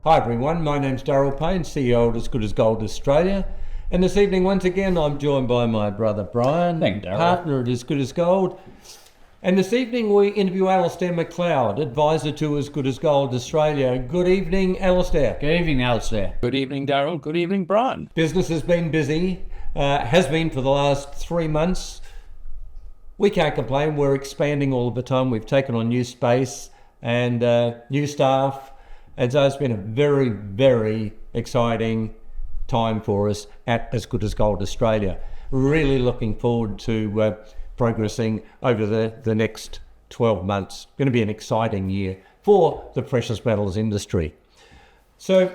Hi everyone, my name's Darryl Payne, CEO of As Good as Gold Australia. And this evening, once again, I'm joined by my brother Brian, partner at As Good as Gold. And this evening we interview Alasdair Macleod, advisor to As Good as Gold Australia. Good evening, Alasdair. Good evening, Alasdair. Good evening, Darryl. Good evening, Brian. Business has been busy, has been for the last 3 months. We can't complain, we're expanding all the time. We've taken on new space and new staff. And so it's been a very, very exciting time for us at As Good as Gold Australia. Really looking forward to progressing over the next 12 months. Going to be an exciting year for the precious metals industry. So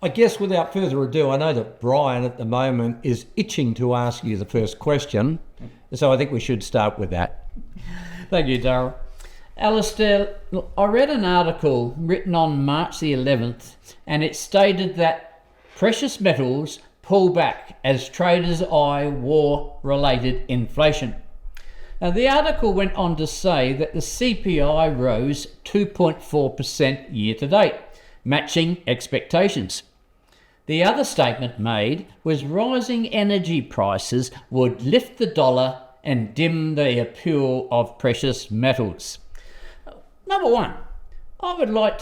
I guess without further ado, I know that Brian at the moment is itching to ask you the first question. So I think we should start with that. Thank you, Darryl. Alasdair, I read an article written on March the 11th, and it stated that precious metals pull back as traders eye war-related inflation. Now, the article went on to say that the CPI rose 2.4% year to date, matching expectations. The other statement made was rising energy prices would lift the dollar and dim the appeal of precious metals. Number one, I would like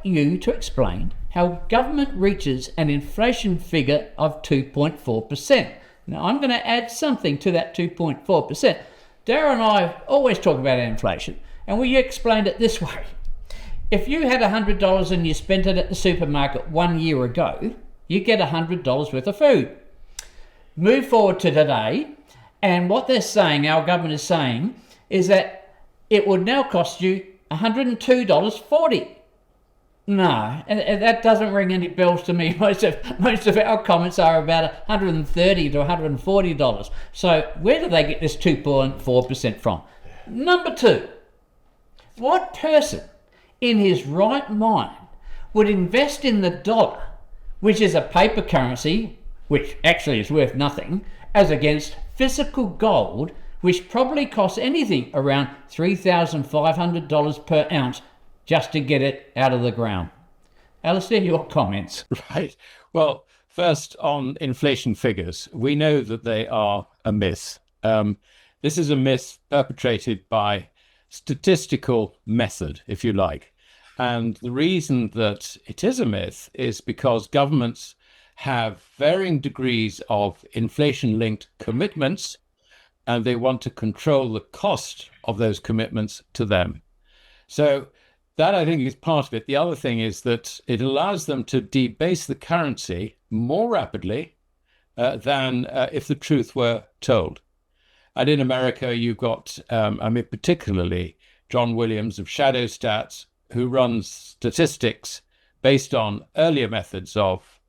you to explain how government reaches an inflation figure of 2.4%. Now, I'm going to add something to that 2.4%. Darryl and I always talk about inflation, and we explained it this way. If you had $100 and you spent it at the supermarket 1 year ago, you get $100 worth of food. Move forward to today, and what they're saying, our government is saying, is that it would now cost you $102.40. No, and that doesn't ring any bells to me. Most of our comments are about $130 to $140. So where do they get this 2.4% from? Number two, what person in his right mind would invest in the dollar, which is a paper currency, which actually is worth nothing, as against physical gold, which probably costs anything around $3,500 per ounce just to get it out of the ground? Alasdair, your comments. Right. Well, first on inflation figures, we know that they are a myth. This is a myth perpetrated by statistical method, if you like. And the reason that it is a myth is because governments have varying degrees of inflation-linked commitments, and they want to control the cost of those commitments to them. So that, I think, is part of it. The other thing is that it allows them to debase the currency more rapidly than if the truth were told. And in America, you've got, particularly John Williams of Shadow Stats, who runs statistics based on earlier methods of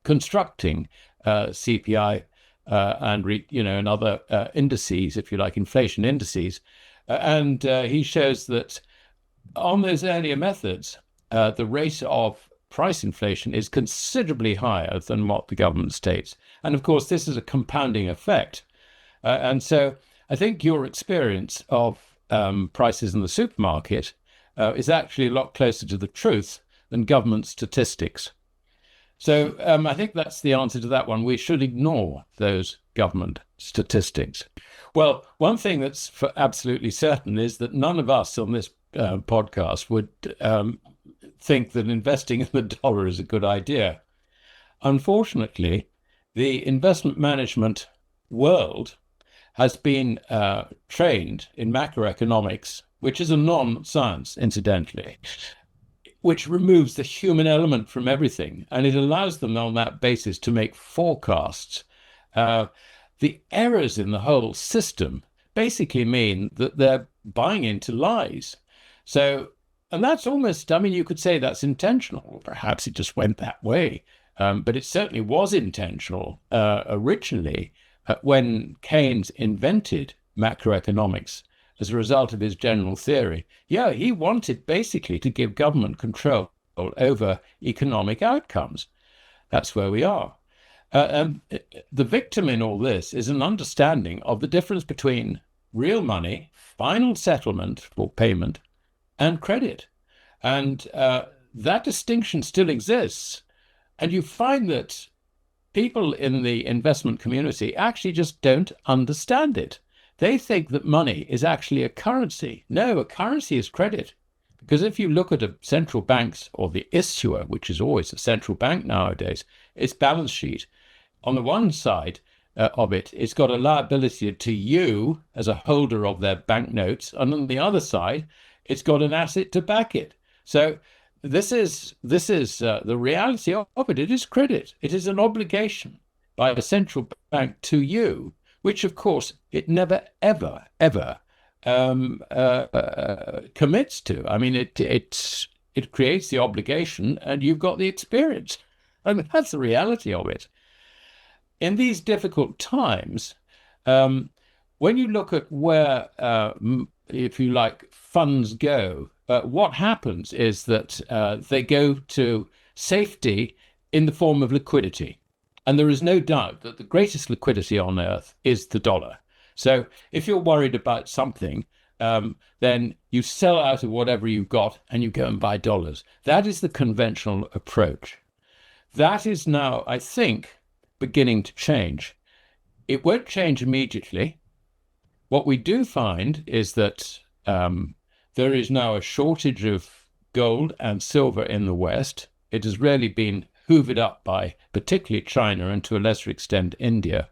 constructing CPI and other indices, if you like, inflation indices. And he shows that on those earlier methods, the rate of price inflation is considerably higher than what the government states. And of course, this is a compounding effect. And so I think your experience of prices in the supermarket is actually a lot closer to the truth than government statistics. So I think that's the answer to that one. We should ignore those government statistics. Well, one thing that's for absolutely certain is that none of us on this podcast would think that investing in the dollar is a good idea. Unfortunately, the investment management world has been trained in macroeconomics, which is a non-science, incidentally, which removes the human element from everything, and it allows them on that basis to make forecasts. The errors in the whole system basically mean that they're buying into lies. So, and that's almost, you could say that's intentional. Perhaps it just went that way, but it certainly was intentional originally when Keynes invented macroeconomics as a result of his general theory. Yeah, he wanted basically to give government control over economic outcomes. That's where we are. And the victim in all this is an understanding of the difference between real money, final settlement or payment, and credit. And that distinction still exists. And you find that people in the investment community actually just don't understand it. They think that money is actually a currency. No, a currency is credit. Because if you look at a central bank's or the issuer, which is always a central bank nowadays, its balance sheet, on the one side of it, it's got a liability to you as a holder of their banknotes, and on the other side, it's got an asset to back it. So this is the reality of it. It is credit. It is an obligation by a central bank to you, which of course it never ever commits to. I mean, it creates the obligation, and you've got the experience. I mean, that's the reality of it. In these difficult times, when you look at where, if you like, funds go, what happens is that they go to safety in the form of liquidity. And there is no doubt that the greatest liquidity on earth is the dollar. So if you're worried about something, then you sell out of whatever you've got and you go and buy dollars. That is the conventional approach. That is now, I think, beginning to change. It won't change immediately. What we do find is that there is now a shortage of gold and silver in the West. It has really been hoovered up by particularly China and to a lesser extent India.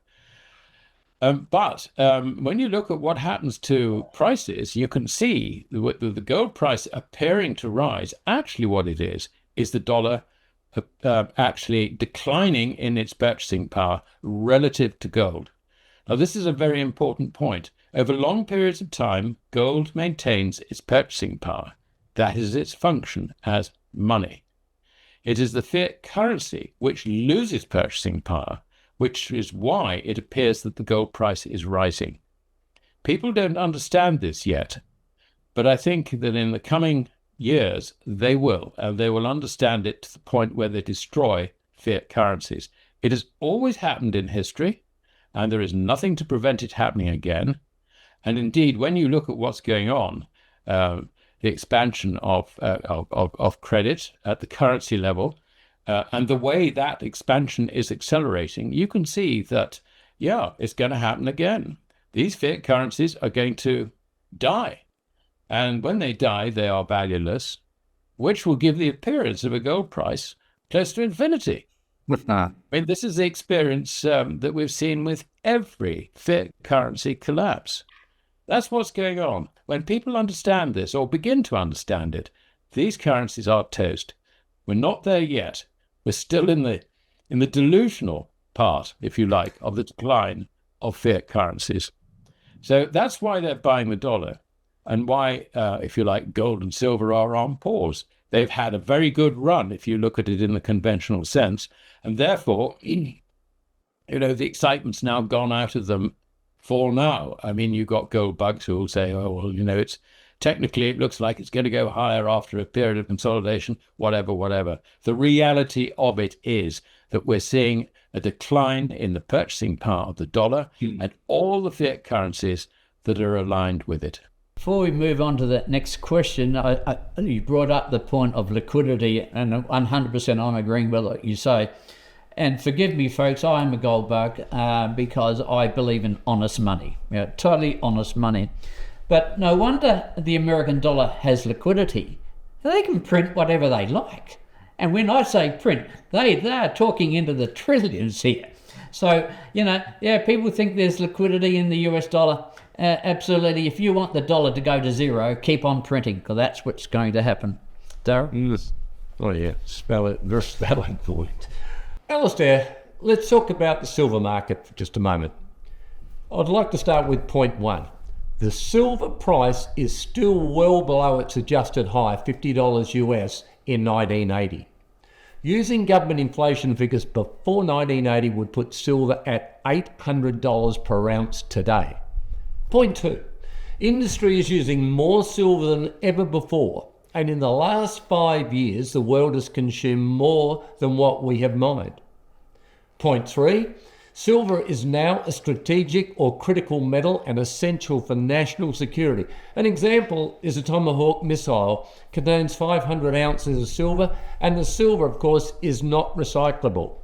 But when you look at what happens to prices, you can see the gold price appearing to rise. Actually, what it is the dollar actually declining in its purchasing power relative to gold. Now, this is a very important point. Over long periods of time, gold maintains its purchasing power. That is its function as money. It is the fiat currency which loses purchasing power, which is why it appears that the gold price is rising. People don't understand this yet, but I think that in the coming years they will, and they will understand it to the point where they destroy fiat currencies. It has always happened in history, and there is nothing to prevent it happening again. And indeed, when you look at what's going on, the expansion of credit at the currency level, and the way that expansion is accelerating, you can see that, yeah, it's going to happen again. These fiat currencies are going to die. And when they die, they are valueless, which will give the appearance of a gold price close to infinity. I mean, this is the experience that we've seen with every fiat currency collapse. That's what's going on. When people understand this or begin to understand it, these currencies are toast. We're not there yet. We're still in the delusional part, if you like, of the decline of fiat currencies. So that's why they're buying the dollar, and why, if you like, gold and silver are on pause. They've had a very good run, if you look at it in the conventional sense, and therefore, the excitement's now gone out of them for now. I mean, you've got gold bugs who will say, oh, well, it's technically, it looks like it's going to go higher after a period of consolidation, whatever. The reality of it is that we're seeing a decline in the purchasing power of the dollar and all the fiat currencies that are aligned with it. Before we move on to the next question, you brought up the point of liquidity, and 100% I'm agreeing with what you say. And forgive me, folks, I am a gold bug because I believe in honest money, totally honest money. But no wonder the American dollar has liquidity. They can print whatever they like. And when I say print, they are talking into the trillions here. So, people think there's liquidity in the US dollar. Absolutely. If you want the dollar to go to zero, keep on printing, because that's what's going to happen. Darryl? Oh, yeah. Very valid point. Alasdair, let's talk about the silver market for just a moment. I'd like to start with point one. The silver price is still well below its adjusted high, $50 US, in 1980. Using government inflation figures before 1980 would put silver at $800 per ounce today. Point two, industry is using more silver than ever before, and in the last 5 years, the world has consumed more than what we have mined. Point three, Silver is now a strategic or critical metal and essential for national security. An example is a Tomahawk missile contains 500 ounces of silver, and the silver, of course, is not recyclable.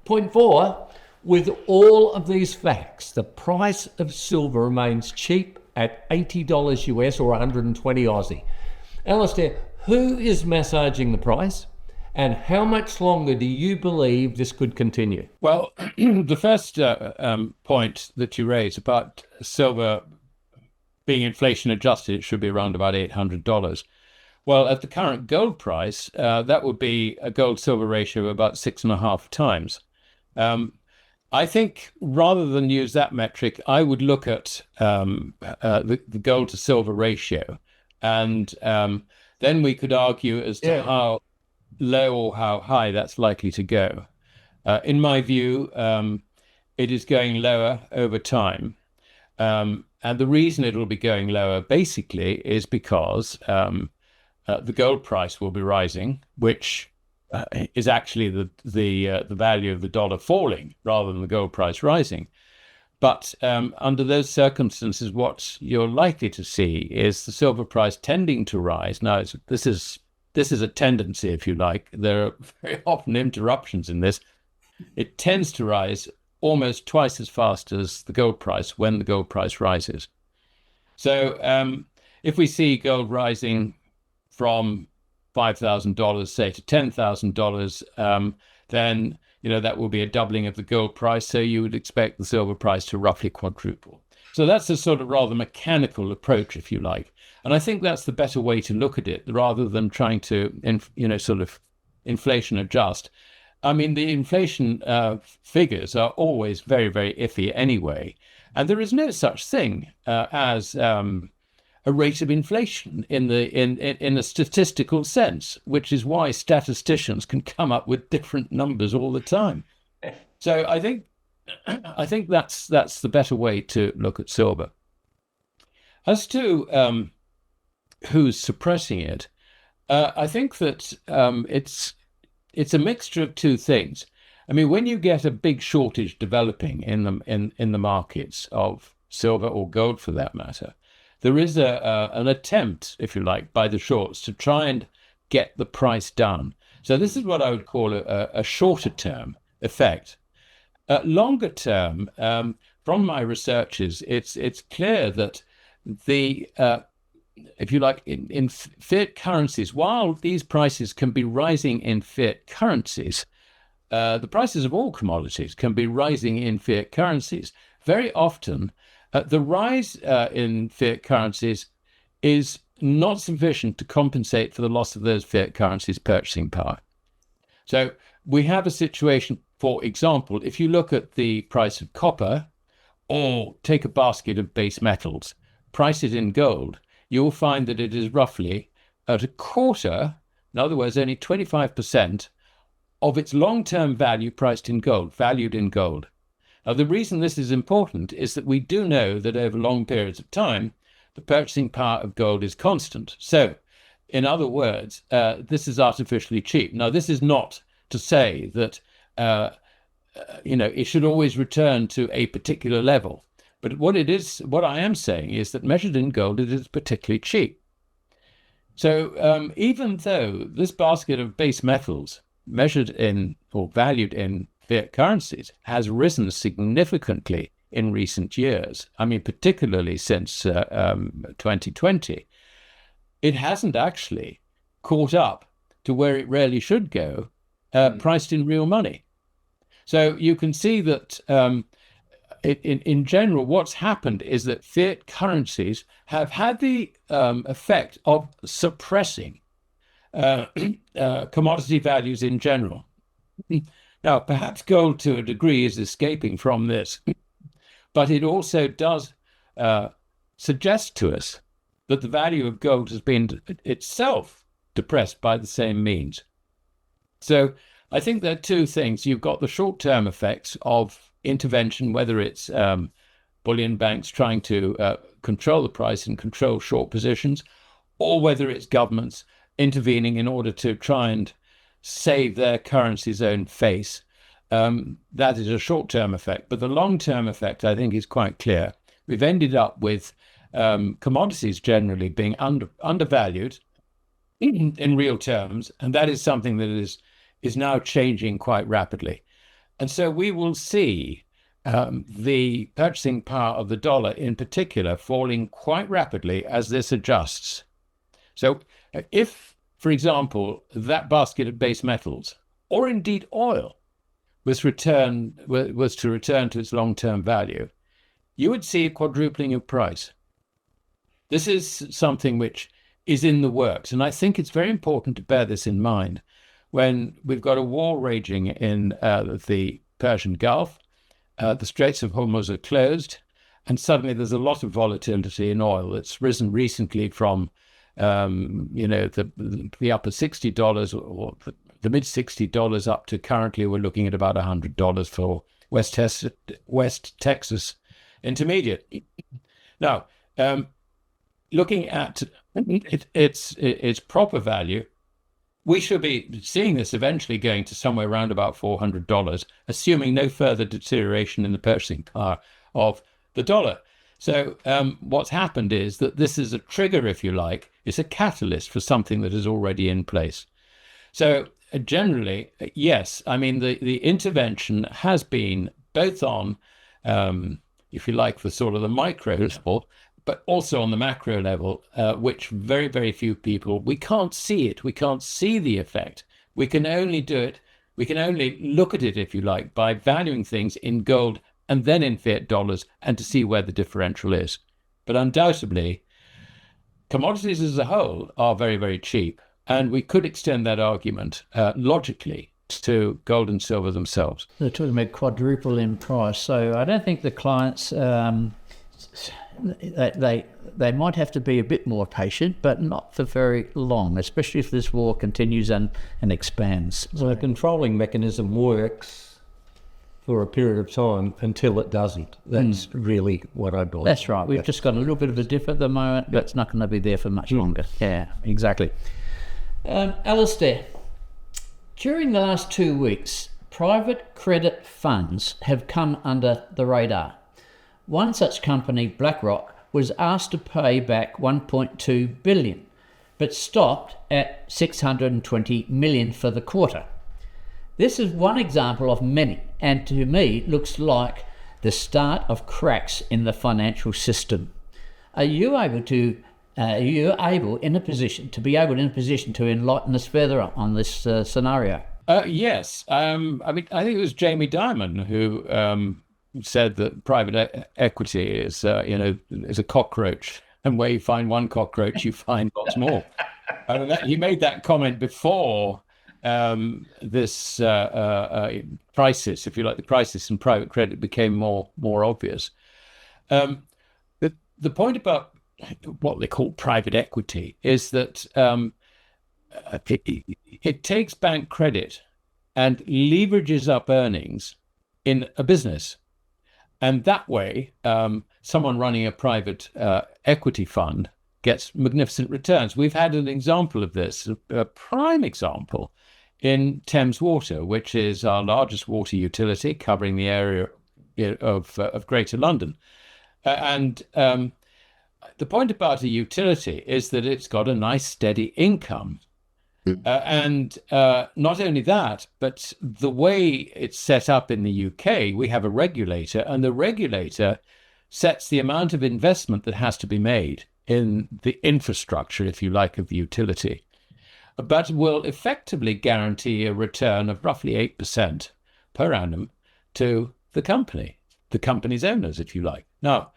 Point 4, with all of these facts, the price of silver remains cheap at $80 US or 120 Aussie. Alasdair, who is massaging the price? And how much longer do you believe this could continue? Well, the first point that you raised about silver being inflation adjusted, it should be around about $800. Well, at the current gold price, that would be a gold-silver ratio of about 6.5 times. I think rather than use that metric, I would look at the gold to silver ratio, and then we could argue as to how low or how high that's likely to go. In my view, it is going lower over time. And the reason it will be going lower basically is because the gold price will be rising, which is actually the value of the dollar falling rather than the gold price rising. But under those circumstances, what you're likely to see is the silver price tending to rise. Now, this is a tendency, if you like. There are very often interruptions in this. It tends to rise almost twice as fast as the gold price when the gold price rises. So if we see gold rising from $5,000, say, to $10,000, then that will be a doubling of the gold price. So you would expect the silver price to roughly quadruple. So that's a sort of rather mechanical approach, if you like. And I think that's the better way to look at it, rather than trying to, sort of inflation adjust. I mean, the inflation figures are always very, very iffy anyway. And there is no such thing as a rate of inflation in a statistical sense, which is why statisticians can come up with different numbers all the time. So I think that's the better way to look at silver. As to who's suppressing it, I think that it's a mixture of two things. I mean, when you get a big shortage developing in the markets of silver or gold, for that matter, there is an attempt, if you like, by the shorts to try and get the price down. So this is what I would call a shorter term effect. Longer term, from my researches, it's clear that the if you like, in fiat currencies, while these prices can be rising in fiat currencies, the prices of all commodities can be rising in fiat currencies. Very often, the rise in fiat currencies is not sufficient to compensate for the loss of those fiat currencies' purchasing power. So we have a situation, for example, if you look at the price of copper, or take a basket of base metals, price it in gold, you'll find that it is roughly at a quarter, in other words, only 25% of its long-term value priced in gold, valued in gold. Now, the reason this is important is that we do know that over long periods of time, the purchasing power of gold is constant. So, in other words, this is artificially cheap. Now, this is not to say that, it should always return to a particular level. But what I am saying is that measured in gold, it is particularly cheap. So even though this basket of base metals measured in or valued in fiat currencies has risen significantly in recent years, I mean, particularly since 2020, it hasn't actually caught up to where it really should go, priced in real money. So you can see that in general, what's happened is that fiat currencies have had the effect of suppressing commodity values in general. Now, perhaps gold to a degree is escaping from this, but it also does suggest to us that the value of gold has been itself depressed by the same means. So I think there are two things. You've got the short-term effects of intervention, whether it's bullion banks trying to control the price and control short positions, or whether it's governments intervening in order to try and save their currency's own face. that is a short-term effect. But the long-term effect, I think, is quite clear. We've ended up with commodities generally being undervalued in real terms, and that is something that is now changing quite rapidly. And so we will see the purchasing power of the dollar in particular falling quite rapidly as this adjusts. So if, for example, that basket of base metals, or indeed oil, was to return to its long-term value, you would see a quadrupling of price. This is something which is in the works, and I think it's very important to bear this in mind when we've got a war raging in the Persian Gulf. The Straits of Hormuz are closed, and suddenly there's a lot of volatility in oil. It's risen recently from the upper $60 or the mid $60 up to currently we're looking at about $100 for West Texas Intermediate. Now, looking at its proper value, we should be seeing this eventually going to somewhere around about $400, assuming no further deterioration in the purchasing power of the dollar. So what's happened is that this is a trigger, if you like. It's a catalyst for something that is already in place. So generally, yes, I mean, the intervention has been both on, if you like, the sort of the micro level, but also on the macro level, which very, very few people, we can't see it. We can't see the effect. We can only do it. We can only look at it, if you like, by valuing things in gold and then in fiat dollars and to see where the differential is. But undoubtedly, commodities as a whole are very, very cheap. And we could extend that argument logically to gold and silver themselves. They're talking about quadruple in price. So I don't think the clients, they might have to be a bit more patient, but not for very long, especially if this war continues and expands. So a controlling mechanism works for a period of time until it doesn't. That's really what I believe. That's right. We've just got a little bit of a dip at the moment, but it's not going to be there for much longer. Yeah, exactly. Alasdair, during the last 2 weeks, private credit funds have come under the radar. One such company, BlackRock, was asked to pay back $1.2 billion, but stopped at $620 million for the quarter. This is one example of many, and to me looks like the start of cracks in the financial system. Are you able in a position to enlighten us further on this scenario? Yes. I mean, I think it was Jamie Dimon who said that private equity is a cockroach, and where you find one cockroach, you find lots more. He made that comment before this crisis, if you like, the crisis in private credit became more obvious. The point about what they call private equity is that it takes bank credit and leverages up earnings in a business. And that way, someone running a private equity fund gets magnificent returns. We've had an example of this, a prime example, in Thames Water, which is our largest water utility covering the area of Greater London. And the point about a utility is that it's got a nice steady income. And not only that, but the way it's set up in the UK, we have a regulator, and the regulator sets the amount of investment that has to be made in the infrastructure, if you like, of the utility, but will effectively guarantee a return of roughly 8% per annum to the company's owners, if you like. Now,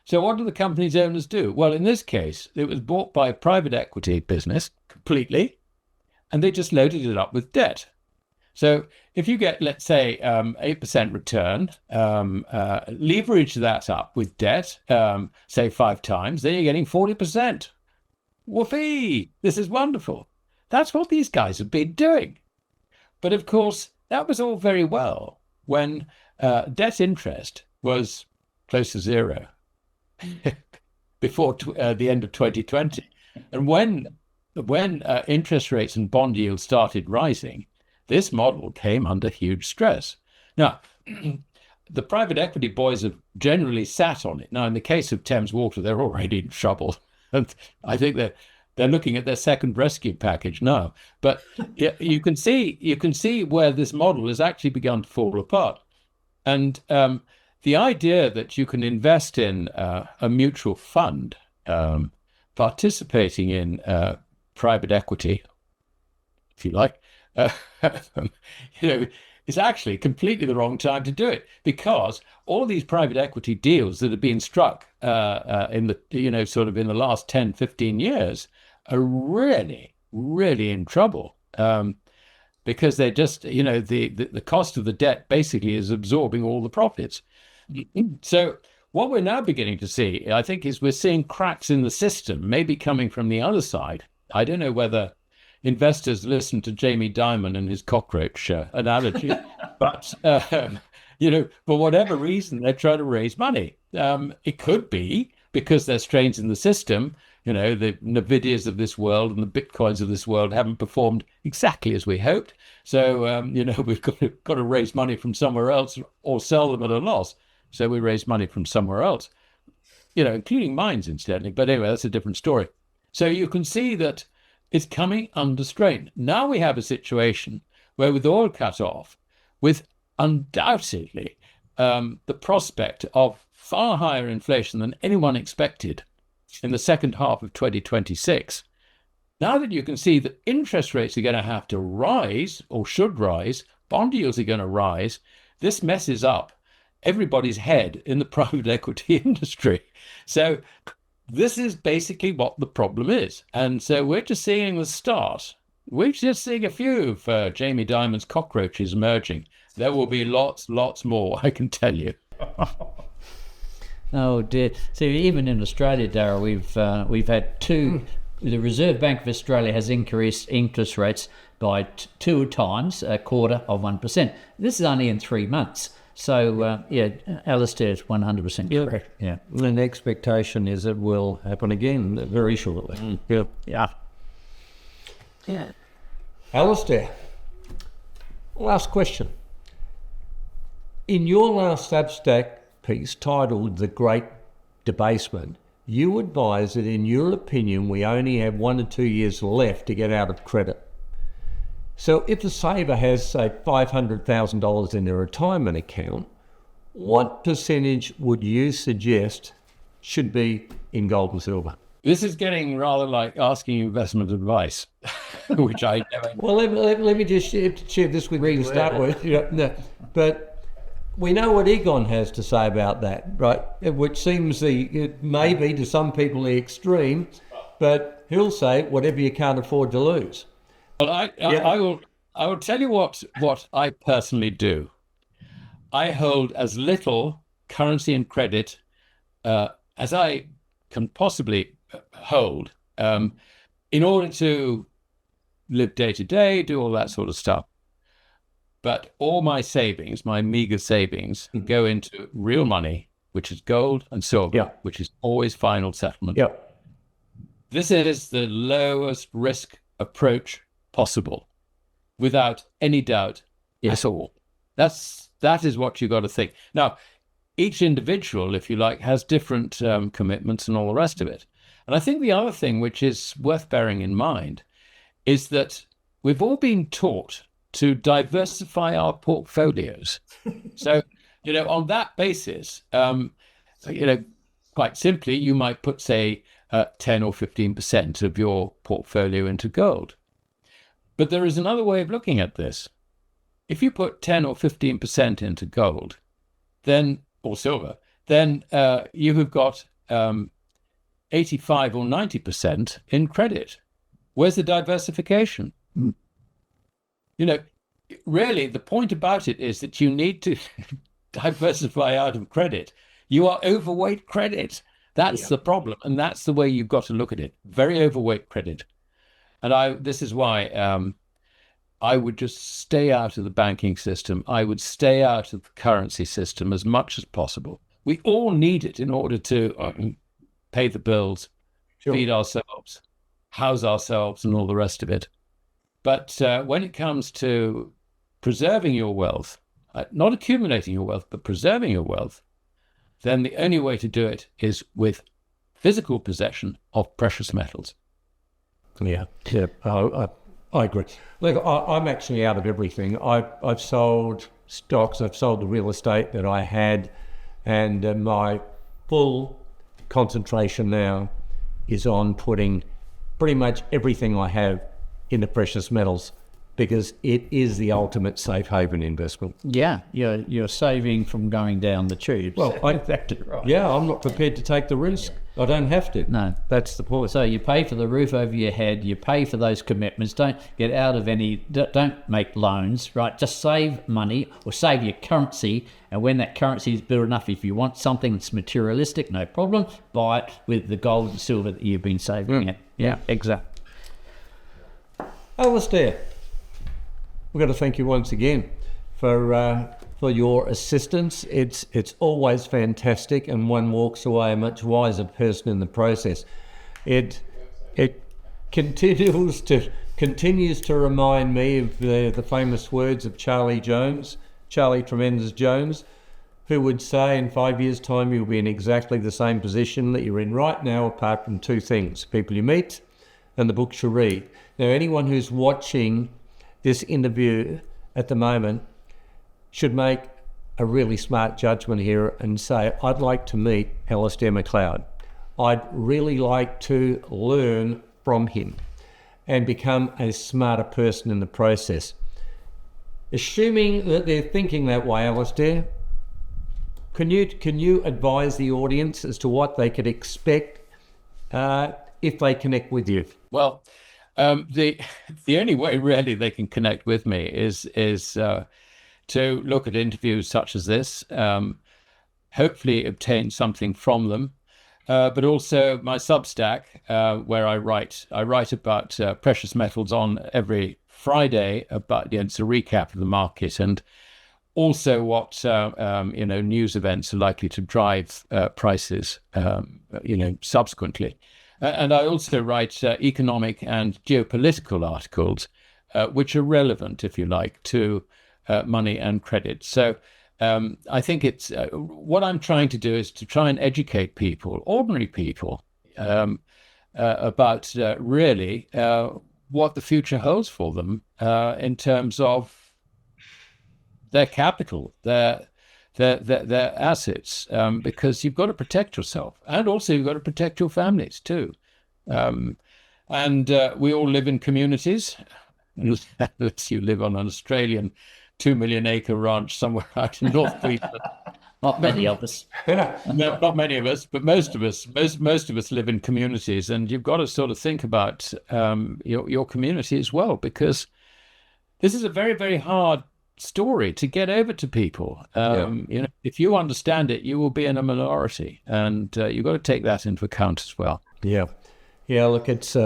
so what do the company's owners do? Well, in this case, it was bought by a private equity business completely, and they just loaded it up with debt. So if you get, let's say, 8% return, leverage that up with debt, say 5 times, then you're getting 40%. Whoopee! This is wonderful. That's what these guys have been doing. But of course, that was all very well when debt interest was close to zero before the end of 2020. And when interest rates and bond yields started rising, this model came under huge stress. Now, the private equity boys have generally sat on it. Now, in the case of Thames Water, they're already in trouble. And I think they're looking at their second rescue package now. But yeah, you can see where this model has actually begun to fall apart. And the idea that you can invest in a mutual fund participating in private equity, if you like, it's actually completely the wrong time to do it, because all these private equity deals that have been struck in the, sort of in the last 10, 15 years are really, really in trouble. Because they're just, the cost of the debt basically is absorbing all the profits. So what we're now beginning to see, I think, is we're seeing cracks in the system, maybe coming from the other side. I don't know whether investors listen to Jamie Dimon and his cockroach analogy, but, for whatever reason, they're trying to raise money. It could be because there's strains in the system. The Nvidias of this world and the Bitcoins of this world haven't performed exactly as we hoped. So, we've got to raise money from somewhere else or sell them at a loss. So we raise money from somewhere else, including mines, incidentally. But anyway, that's a different story. So you can see that it's coming under strain. Now we have a situation where, with oil cut off, with undoubtedly the prospect of far higher inflation than anyone expected in the second half of 2026, now that you can see that interest rates are going to have to rise, or should rise, bond yields are going to rise, this messes up everybody's head in the private equity industry. So this is basically what the problem is. And so we're just seeing the start. We're just seeing a few of Jamie Dimon's cockroaches emerging. There will be lots more, I can tell you. Oh dear. See, even in Australia, Darryl, we've had two. The Reserve Bank of Australia has increased interest rates by 2 times, 0.25%. This is only in 3 months. So, Alasdair is 100% correct. Yeah. And the expectation is it will happen again very shortly. Yeah. Alasdair, last question. In your last Substack piece titled The Great Debasement, you advise that in your opinion we only have 1 or 2 years left to get out of credit. So if a saver has, say, $500,000 in their retirement account, what percentage would you suggest should be in gold and silver? This is getting rather like asking investment advice, which I never... Well, let me just share this with you to start with. But we know what Egon has to say about that, right? Which seems it may be to some people the extreme, but he'll say whatever you can't afford to lose. Well, I will tell you what I personally do. I hold as little currency and credit as I can possibly hold in order to live day to day, do all that sort of stuff. But all my savings, my meager savings, go into real money, which is gold and silver, which is always final settlement. This is the lowest risk approach possible, without any doubt at all. That is what you got to think. Now, each individual, if you like, has different commitments and all the rest of it. And I think the other thing which is worth bearing in mind is that we've all been taught to diversify our portfolios. So, on that basis, quite simply, you might put, say, 10 or 15% of your portfolio into gold. But there is another way of looking at this. If you put 10 or 15% into gold, then, or silver, then you have got 85 or 90% in credit. Where's the diversification? Really, the point about it is that you need to diversify out of credit. You are overweight credit. That's the problem. And that's the way you've got to look at it. Very overweight credit. And this is why I would just stay out of the banking system. I would stay out of the currency system as much as possible. We all need it in order to pay the bills, feed ourselves, house ourselves, and all the rest of it. But when it comes to preserving your wealth, not accumulating your wealth, but preserving your wealth, then the only way to do it is with physical possession of precious metals. Yeah, I agree. Look, I'm actually out of everything. I've sold stocks, I've sold the real estate that I had, and my full concentration now is on putting pretty much everything I have into precious metals, because it is the ultimate safe haven investment. Yeah, you're saving from going down the tubes. Well, yeah, I'm not prepared to take the risk. I don't have to. No. That's the point. So you pay for the roof over your head, you pay for those commitments, don't get out of don't make loans, right? Just save money or save your currency, and when that currency is built enough, if you want something that's materialistic, no problem, buy it with the gold and silver that you've been saving. Yeah, exactly. Alasdair, we've got to thank you once again for your assistance. It's always fantastic, and one walks away a much wiser person in the process. It continues to remind me of the famous words of Charlie Tremendous Jones, who would say in 5 years' time you'll be in exactly the same position that you're in right now, apart from two things: people you meet and the books you read. Now, anyone who's watching this interview at the moment should make a really smart judgment here and say, I'd like to meet Alasdair Macleod. I'd really like to learn from him and become a smarter person in the process. Assuming that they're thinking that way, Alasdair, can you advise the audience as to what they could expect if they connect with you? Well, the only way really they can connect with me is to look at interviews such as this, hopefully obtain something from them, but also my Substack, where I write about precious metals on every Friday. About it's a recap of the market, and also what news events are likely to drive prices subsequently. And I also write economic and geopolitical articles, which are relevant, if you like, to money and credit. So I think it's what I'm trying to do is to try and educate people, ordinary people, about really what the future holds for them in terms of their capital, their assets, because you've got to protect yourself, and also you've got to protect your families too. And we all live in communities, unless you live on an Australian 2 million acre ranch somewhere out in North Queensland. Not many of us. No, not many of us, but most of us live in communities, and you've got to sort of think about your community as well, because this is a very, very hard story to get over to people. If you understand it, you will be in a minority, and you've got to take that into account as well. Yeah. Look, it's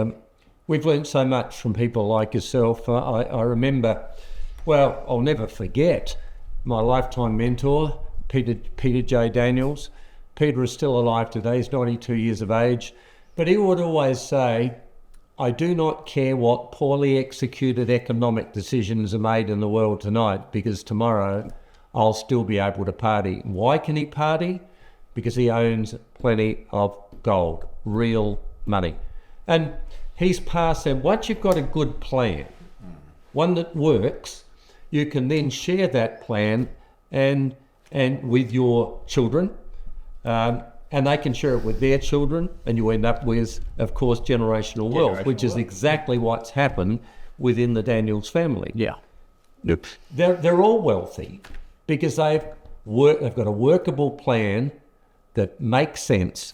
we've learned so much from people like yourself. I remember, well, I'll never forget my lifetime mentor, Peter J. Daniels. Peter is still alive today. He's 92 years of age, but he would always say, I do not care what poorly executed economic decisions are made in the world tonight, because tomorrow I'll still be able to party. Why can he party? Because he owns plenty of gold, real money. And he's passed them. Once you've got a good plan, one that works, you can then share that plan and with your children, and they can share it with their children, and you end up with, of course, generational wealth, which is exactly what's happened within the Daniels family. Yeah. Yep. They're all wealthy because they've got a workable plan that makes sense,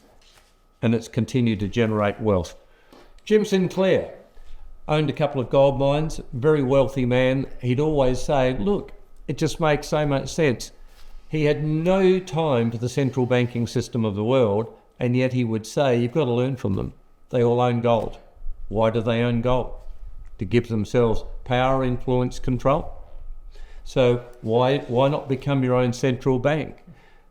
and it's continued to generate wealth. Jim Sinclair owned a couple of gold mines, very wealthy man. He'd always say, look, it just makes so much sense. He had no time for the central banking system of the world, and yet he would say, you've got to learn from them. They all own gold. Why do they own gold? To give themselves power, influence, control. So why not become your own central bank?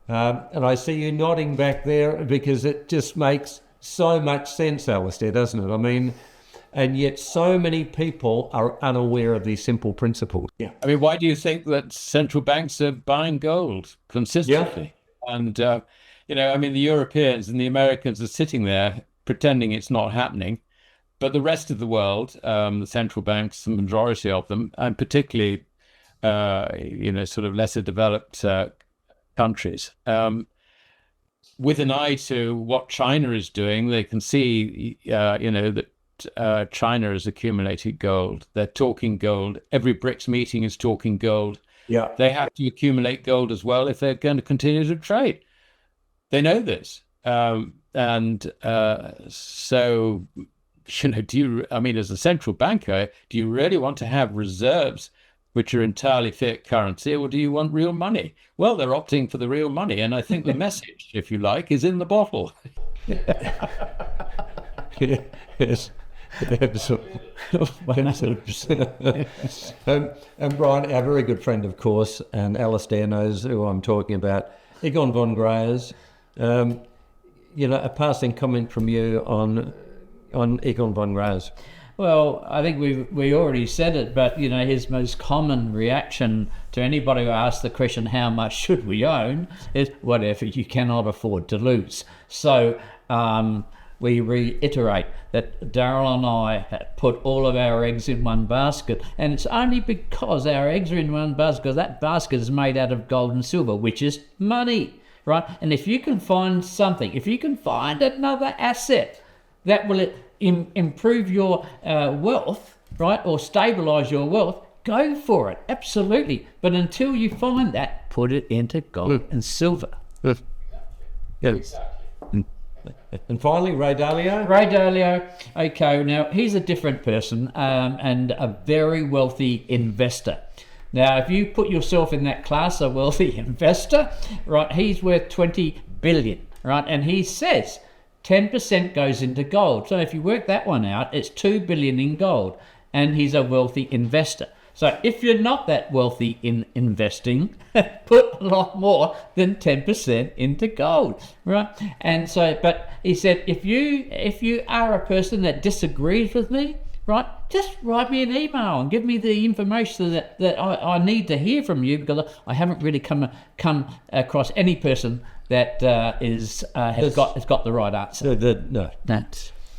And I see you nodding back there because it just makes so much sense, Alasdair, doesn't it? I mean, and yet so many people are unaware of these simple principles. Yeah. I mean, why do you think that central banks are buying gold consistently? And, I mean, the Europeans and the Americans are sitting there pretending it's not happening. But the rest of the world, the central banks, the majority of them, and particularly, sort of lesser developed countries, with an eye to what China is doing, they can see, that China has accumulated gold. They're talking gold. Every BRICS meeting is talking gold. Yeah. They have to accumulate gold as well if they're going to continue to trade. They know this. So, as a central banker, do you really want to have reserves which are entirely fiat currency, or do you want real money? Well, they're opting for the real money. And I think the message, if you like, is in the bottle. Yes. And Brian, our very good friend, of course, and Alasdair knows who I'm talking about, Egon von Greyerz. A passing comment from you on Egon von Greyerz. Well, I think we already said it, but his most common reaction to anybody who asks the question, how much should we own, is whatever you cannot afford to lose. So we reiterate that Daryl and I have put all of our eggs in one basket, and it's only because our eggs are in one basket, that basket is made out of gold and silver, which is money, right? And if you can find something, if you can find another asset that will improve your wealth, right, or stabilize your wealth, go for it, absolutely. But until you find that, put it into gold and silver. Yes. And finally, Ray Dalio. Ray Dalio, okay, now he's a different person and a very wealthy investor. Now, if you put yourself in that class, a wealthy investor, right, he's worth 20 billion, right, and he says 10% goes into gold. So if you work that one out, it's 2 billion in gold, and he's a wealthy investor. So if you're not that wealthy in investing, put a lot more than 10% into gold, right? And so, but he said, if you are a person that disagrees with me, right, just write me an email and give me the information that I need to hear from you, because I haven't really come across any person that has got the right answer.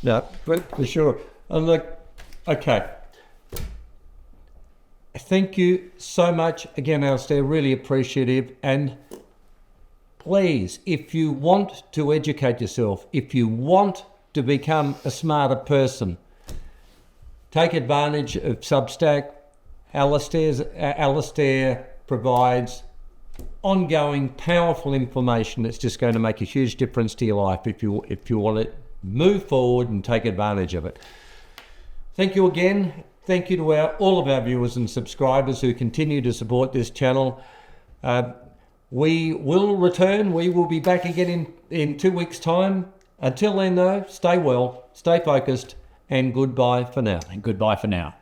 No, for sure. And look, okay. Thank you so much again, Alasdair. Really appreciative. And please, if you want to educate yourself, if you want to become a smarter person, take advantage of Substack. Alasdair provides ongoing, powerful information that's just going to make a huge difference to your life if you want to move forward and take advantage of it. Thank you again. Thank you to all of our viewers and subscribers who continue to support this channel. We will return. We will be back again in 2 weeks' time. Until then, though, stay well, stay focused, and goodbye for now. And goodbye for now.